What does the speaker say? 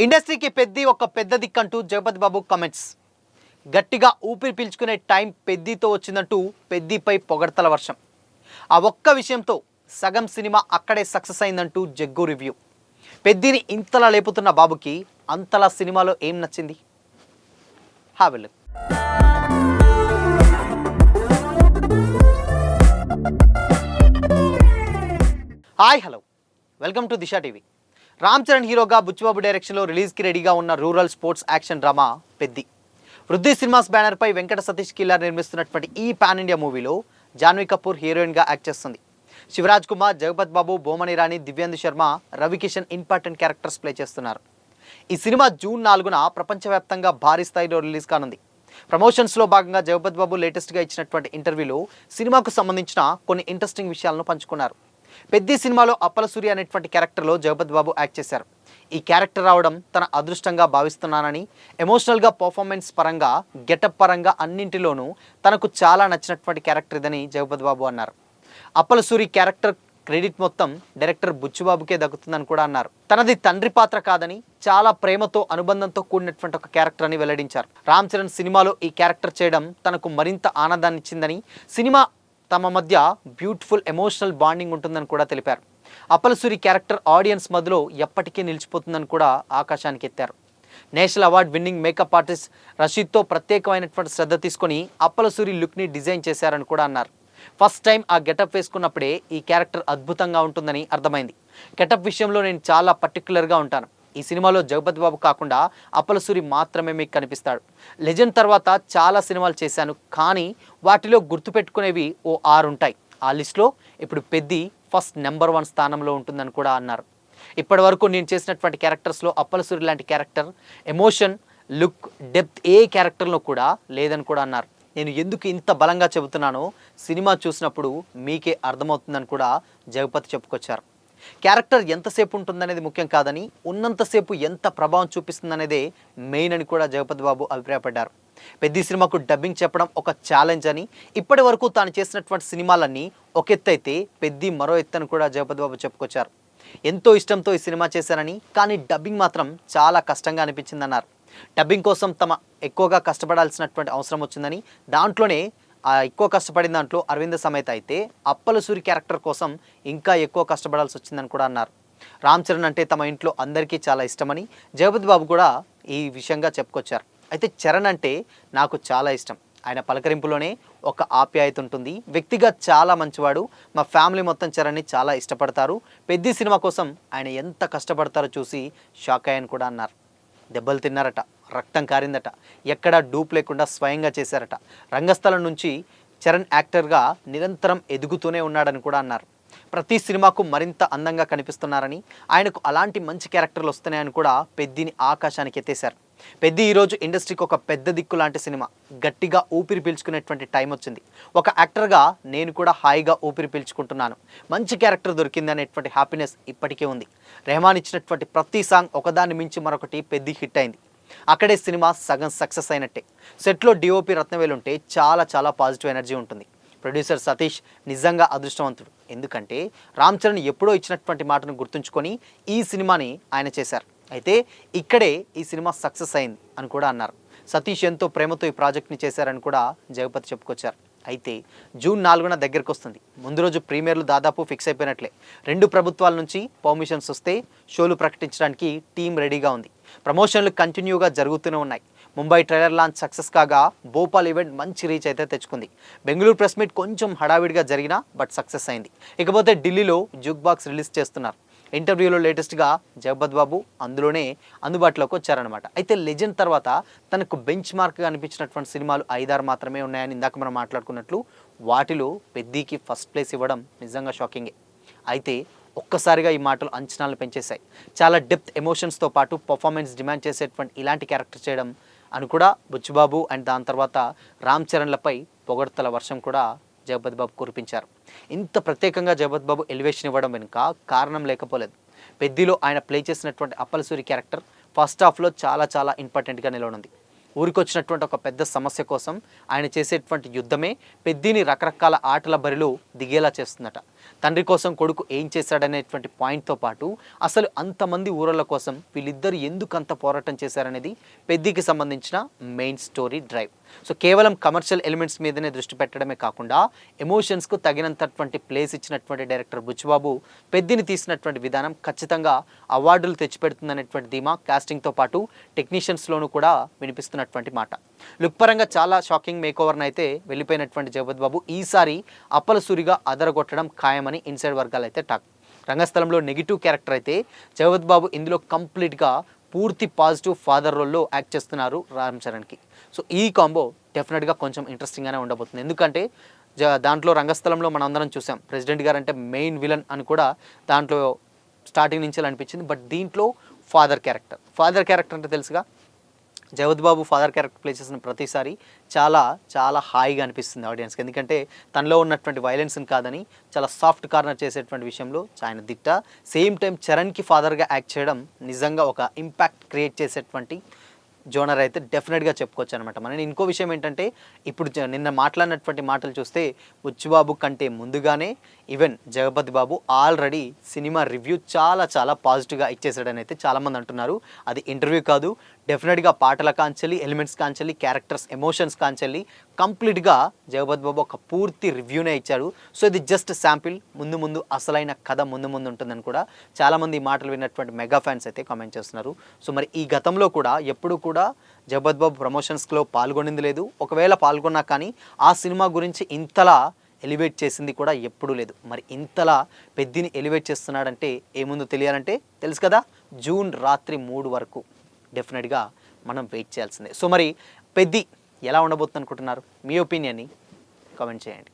ఇండస్ట్రీకి ఒక పెద్ద దిక్కంటూ జగపతి బాబు కమెంట్స్. గట్టిగా ఊపిరి పీల్చుకునే టైం పెద్దితో వచ్చిందంటూ పెద్దిపై పొగడ్తల వర్షం. ఆ ఒక్క విషయంతో సగం సినిమా అక్కడే సక్సెస్ అయిందంటూ జగ్గు రివ్యూ. పెద్దిని ఇంతలా లేపుతున్న బాబుకి అంతలా సినిమాలో ఏం నచ్చింది? హావెల్. Hi hello, welcome to Disha TV. Ram Charan హీరోగా బుచ్చిబాబు డైరెక్షన్లో రిలీజ్కి రెడీగా ఉన్న rural sports action drama Peddi. Vriddhi cinemas బ్యానర్పై వెంకట సతీష్ కిల్లార్ నిర్మిస్తున్నటువంటి ఈ పాన్ ఇండియా మూవీలో జాన్వీ కపూర్ హీరోయిన్గా యాక్ట్ చేస్తుంది. Shivaraj Kumar, Jagapathi Babu, Boman Irani, Divyendu Sharma, Ravi Kishan important characters play చేస్తున్నారు. ఈ సినిమా జూన్ 4న ప్రపంచవ్యాప్తంగా భారీ స్థాయిలో రిలీజ్ కానుంది. ప్రమోషన్స్లో భాగంగా జగపతి బాబు లేటెస్ట్గా ఇచ్చినటువంటి ఇంటర్వ్యూలో సినిమాకు సంబంధించిన కొన్ని ఇంట్రెస్టింగ్ విషయాలను పంచుకున్నారు. పెద్ది సినిమాలో అప్పల సూర్య అనేటువంటి క్యారెక్టర్లో జగపతి బాబు యాక్ట్ చేశారు. ఈ క్యారెక్టర్ రావడం తన అదృష్టంగా భావిస్తున్నానని, ఎమోషనల్గా, పర్ఫార్మెన్స్ పరంగా, గెటప్ పరంగా అన్నింటిలోనూ తనకు చాలా నచ్చినటువంటి క్యారెక్టర్ ఇదని జగపతి బాబు అన్నారు. అప్పల సూరి క్యారెక్టర్ క్రెడిట్ మొత్తం డైరెక్టర్ బుచ్చిబాబుకే దక్కుతుందని కూడా అన్నారు. తనది తండ్రి పాత్ర కాదని, చాలా ప్రేమతో, అనుబంధంతో కూడినటువంటి ఒక క్యారెక్టర్ అని వెల్లడించారు. రామ్ చరణ్ సినిమాలో ఈ క్యారెక్టర్ చేయడం తనకు మరింత ఆనందాన్ని ఇచ్చిందని, సినిమా తమ మధ్య బ్యూటిఫుల్ ఎమోషనల్ బాండింగ్ ఉంటుందని కూడా తెలిపారు. అప్పల సూరి క్యారెక్టర్ ఆడియన్స్ మధ్యలో ఎప్పటికీ నిలిచిపోతుందని కూడా ఆకాశానికి ఎత్తారు. National award winning makeup artist రషీద్తో ప్రత్యేకమైనటువంటి శ్రద్ధ తీసుకొని అప్పల సూరి లుక్ని డిజైన్ చేశారని కూడా అన్నారు. ఫస్ట్ టైం ఆ గెటప్ వేసుకున్నప్పుడే ఈ క్యారెక్టర్ అద్భుతంగా ఉంటుందని అర్థమైంది. గెటప్ విషయంలో నేను చాలా పర్టికులర్గా ఉంటాను. ఈ సినిమాలో జగపతి బాబు కాకుండా అప్పల సూరి మాత్రమే మీకు కనిపిస్తాడు. లెజెండ్ తర్వాత చాలా సినిమాలు చేశాను, కానీ వాటిలో గుర్తుపెట్టుకునేవి ఓ 6 ఉంటాయి. ఆ లిస్ట్లో ఇప్పుడు పెద్ది ఫస్ట్ నెంబర్ 1 స్థానంలో ఉంటుందని కూడా అన్నారు. ఇప్పటి వరకు నేను చేసినటువంటి క్యారెక్టర్స్లో అప్పల సూరి లాంటి క్యారెక్టర్, ఎమోషన్, లుక్, డెప్త్ ఏ క్యారెక్టర్లో కూడా లేదని కూడా అన్నారు. నేను ఎందుకు ఇంత బలంగా చెబుతున్నానో సినిమా చూసినప్పుడు మీకే అర్థమవుతుందని కూడా జగపతి చెప్పుకొచ్చారు. క్యారెక్టర్ ఎంతసేపు ఉంటుందనేది ముఖ్యం కాదని, ఉన్నంతసేపు ఎంత ప్రభావం చూపిస్తుందనేదే మెయిన్ అని కూడా జగపతి బాబు అభిప్రాయపడ్డారు. పెద్ద సినిమాకు డబ్బింగ్ చెప్పడం ఒక ఛాలెంజ్ అని, ఇప్పటి వరకు తాను చేసినటువంటి సినిమాలన్నీ ఒక ఎత్తు అయితే పెద్ది మరో ఎత్తు అని కూడా జగపతి బాబు చెప్పుకొచ్చారు. ఎంతో ఇష్టంతో ఈ సినిమా చేశారని, కానీ డబ్బింగ్ మాత్రం చాలా కష్టంగా అనిపించిందన్నారు. డబ్బింగ్ కోసం ఎక్కువగా కష్టపడాల్సినటువంటి అవసరం వచ్చిందని, దాంట్లోనే ఎక్కువ కష్టపడిన దాంట్లో అరవింద సమేత అయితే అప్పల సూరి క్యారెక్టర్ కోసం ఇంకా ఎక్కువ కష్టపడాల్సి వచ్చిందని కూడా అన్నారు. రామ్ చరణ్ అంటే తమ ఇంట్లో అందరికీ చాలా ఇష్టమని జగపతి బాబు కూడా ఈ విషయంగా చెప్పుకొచ్చారు. అయితే చరణ్ అంటే నాకు చాలా ఇష్టం. ఆయన పలకరింపులోనే ఒక ఆప్యాయత ఉంటుంది. వ్యక్తిగా చాలా మంచివాడు. మా ఫ్యామిలీ మొత్తం చరణ్ని చాలా ఇష్టపడతారు. పెద్ద సినిమా కోసం ఆయన ఎంత కష్టపడతారో చూసి షాక్ అయ్యాను కూడా అన్నారు. దెబ్బలు తిన్నారట, రక్తం కారిందట, ఎక్కడా డూప్ లేకుండా స్వయంగా చేశారట. రంగస్థలం నుంచి చరణ్ యాక్టర్గా నిరంతరం ఎదుగుతూనే ఉన్నాడని కూడా అన్నారు. ప్రతి సినిమాకు మరింత అందంగా కనిపిస్తున్నారని, ఆయనకు అలాంటి మంచి క్యారెక్టర్లు వస్తున్నాయని కూడా పెద్దిని ఆకాశానికి ఎత్తేశారు. పెద్ది ఈరోజు ఇండస్ట్రీకి ఒక పెద్ద దిక్కు లాంటి సినిమా. గట్టిగా ఊపిరి పీల్చుకునేటువంటి టైం వచ్చింది. ఒక యాక్టర్గా నేను కూడా హాయిగా ఊపిరి పీల్చుకుంటున్నాను. మంచి క్యారెక్టర్ దొరికింది అనేటువంటి హ్యాపీనెస్ ఇప్పటికే ఉంది. రెహమాన్ ఇచ్చినటువంటి ప్రతి సాంగ్ ఒకదాన్ని మించి మరొకటి పెద్ది హిట్ అయింది. అక్కడే సినిమా సగం సక్సెస్ అయినట్టే. సెట్లో డిఓపి రత్నవేలు ఉంటే చాలా చాలా పాజిటివ్ ఎనర్జీ ఉంటుంది. ప్రొడ్యూసర్ సతీష్ నిజంగా అదృష్టవంతుడు. ఎందుకంటే రామ్ చరణ్ ఎప్పుడో ఇచ్చినటువంటి మాటను గుర్తుంచుకొని ఈ సినిమాని ఆయన చేశారు. అయితే ఇక్కడే ఈ సినిమా సక్సెస్ అయింది అని కూడా అన్నారు. సతీష్ ఎంతో ప్రేమతో ఈ ప్రాజెక్ట్ని చేశారని కూడా జగపతి చెప్పుకొచ్చారు. అయితే జూన్ 4న దగ్గరకు వస్తుంది. ముందు రోజు ప్రీమియర్లు దాదాపు ఫిక్స్ అయిపోయినట్లే. 2 ప్రభుత్వాల నుంచి పర్మిషన్స్ వస్తే షోలు ప్రకటించడానికి టీం రెడీగా ఉంది. ప్రమోషన్లు కంటిన్యూగా జరుగుతూనే ఉన్నాయి. ముంబై ట్రైలర్ లాంచ్ సక్సెస్ కాగా భోపాల్ ఈవెంట్ మంచి రీచ్ అయితే తెచ్చుకుంది. బెంగళూరు ప్రెస్ మీట్ కొంచెం హడావిడిగా జరిగినా బట్ సక్సెస్ అయింది. ఇకపోతే ఢిల్లీలో జూక్ బాక్స్ రిలీజ్ చేస్తున్నారు. ఇంటర్వ్యూలో లేటెస్ట్గా జగపతి బాబు అందులోనే అందుబాటులోకి వచ్చారనమాట. అయితే లెజెండ్ తర్వాత తనకు బెంచ్ మార్క్గా అనిపించినటువంటి సినిమాలు 5-6 మాత్రమే ఉన్నాయని ఇందాక మనం మాట్లాడుకున్నట్లు, వాటిలో పెద్దికి ఫస్ట్ ప్లేస్ ఇవ్వడం నిజంగా షాకింగే. అయితే ఒక్కసారిగా ఈ మాటలు అంచనాలను పెంచేశాయి. చాలా డెప్త్, ఎమోషన్స్తో పాటు పర్ఫార్మెన్స్ డిమాండ్ చేసేటువంటి ఇలాంటి క్యారెక్టర్ చేయడం అని కూడా బుచ్చిబాబు అండ్ దాని తర్వాత రామ్ చరణ్లపై పొగడ్తల వర్షం కూడా జగపతి బాబు కురిపించారు. ఇంత ప్రత్యేకంగా జగపతి బాబు ఎలివేషన్ ఇవ్వడం వెనుక కారణం లేకపోలేదు. పెద్దిలో ఆయన ప్లే చేసినటువంటి అప్పల సూరి క్యారెక్టర్ ఫస్ట్ హాఫ్లో చాలా చాలా ఇంపార్టెంట్గా నిలవనుంది. ఊరికొచ్చినటువంటి ఒక పెద్ద సమస్య కోసం ఆయన చేసేటువంటి యుద్ధమే పెద్దిని రకరకాల ఆటల బరిలో దిగేలా చేస్తుందట. తండ్రి కోసం కొడుకు ఏం చేశాడనేటువంటి పాయింట్తో పాటు అసలు అంతమంది ఊరల కోసం వీళ్ళిద్దరు ఎందుకు అంత పోరాటం చేశారనేది పెద్దికి సంబంధించిన మెయిన్ స్టోరీ డ్రైవ్. సో కేవలం కమర్షియల్ ఎలిమెంట్స్ మీదనే దృష్టి పెట్టడమే కాకుండా ఎమోషన్స్కు తగినంతటువంటి ప్లేస్ ఇచ్చినటువంటి డైరెక్టర్ బుచ్చిబాబు పెద్దిని తీసినటువంటి విధానం ఖచ్చితంగా అవార్డులు తెచ్చిపెడుతుందనేటువంటి ధీమా కాస్టింగ్తో పాటు టెక్నీషియన్స్లోనూ కూడా వినిపిస్తున్నటువంటి మాట. లుక్ పరంగా చాలా షాకింగ్ మేక్ ఓవర్ని అయితే వెళ్ళిపోయినటువంటి జగపతి బాబు ఈసారి అప్పలసూరిగా అదరగొట్టడం ఖాయమని ఇన్సైడ్ వర్గాలు అయితే టాక్. రంగస్థలంలో నెగిటివ్ క్యారెక్టర్ అయితే జగపతి బాబు ఇందులో కంప్లీట్గా పూర్తి పాజిటివ్ ఫాదర్ రోల్లో యాక్ట్ చేస్తున్నారు రామ్ చరణ్కి. సో ఈ కాంబో డెఫినెట్గా కొంచెం ఇంట్రెస్టింగ్గానే ఉండబోతుంది. ఎందుకంటే దాంట్లో రంగస్థలంలో మనం అందరం చూసాం ప్రెసిడెంట్ గారు అంటే మెయిన్ విలన్ అని కూడా దాంట్లో స్టార్టింగ్ నుంచి అనిపించింది. బట్ దీంట్లో ఫాదర్ క్యారెక్టర్ అంటే తెలుసుగా, జగపతి బాబు ఫాదర్ క్యారెక్టర్ ప్లే చేసిన ప్రతిసారి చాలా చాలా హాయిగా అనిపిస్తుంది ఆడియన్స్కి. ఎందుకంటే తనలో ఉన్నటువంటి వైలెన్స్ని కాదని చాలా సాఫ్ట్ కార్నర్ చేసేటువంటి విషయంలో ఆయన దిట్ట. సేమ్ టైం చరణ్కి ఫాదర్గా యాక్ట్ చేయడం నిజంగా ఒక ఇంపాక్ట్ క్రియేట్ చేసేటువంటి జోనర్ అయితే డెఫినెట్గా చెప్పుకోవచ్చు అనమాట. మన ఇంకో విషయం ఏంటంటే ఇప్పుడు నిన్న మాట్లాడినటువంటి మాటలు చూస్తే బుచ్చిబాబు కంటే ముందుగానే ఈవెన్ జగపతి బాబు ఆల్రెడీ సినిమా రివ్యూ చాలా చాలా పాజిటివ్గా ఇచ్చేసాడని అయితే చాలామంది అంటున్నారు. అది ఇంటర్వ్యూ కాదు, డెఫినెట్గా పాటల కాంచెల్లి, ఎలిమెంట్స్ కాంచెల్లి, క్యారెక్టర్స్ ఎమోషన్స్ కాంచెల్లి కంప్లీట్గా జగపతి బాబు ఒక పూర్తి రివ్యూనే ఇచ్చాడు. సో ఇది జస్ట్ శాంపిల్, ముందు ముందు అసలైన కథ ముందు ఉంటుందని కూడా చాలామంది ఈ మాటలు విన్నటువంటి మెగా ఫ్యాన్స్ అయితే కామెంట్ చేస్తున్నారు. సో మరి ఈ గతంలో కూడా ఎప్పుడు కూడా జగపతి బాబు ప్రమోషన్స్లో పాల్గొనింది లేదు. ఒకవేళ పాల్గొన్నా కానీ ఆ సినిమా గురించి ఇంతలా ఎలివేట్ చేసింది కూడా ఎప్పుడూ లేదు. మరి ఇంతలా పెద్దిని ఎలివేట్ చేస్తున్నాడంటే ఏముందో తెలియాలంటే తెలుసు కదా, జూన్ రాత్రి 3 వరకు డెఫినెట్గా మనం వెయిట్ చేయాల్సిందే. సో మరి పెద్ది ఎలా ఉండబోతుంది అనుకుంటున్నారు? మీ ఒపీనియన్ని కామెంట్ చేయండి.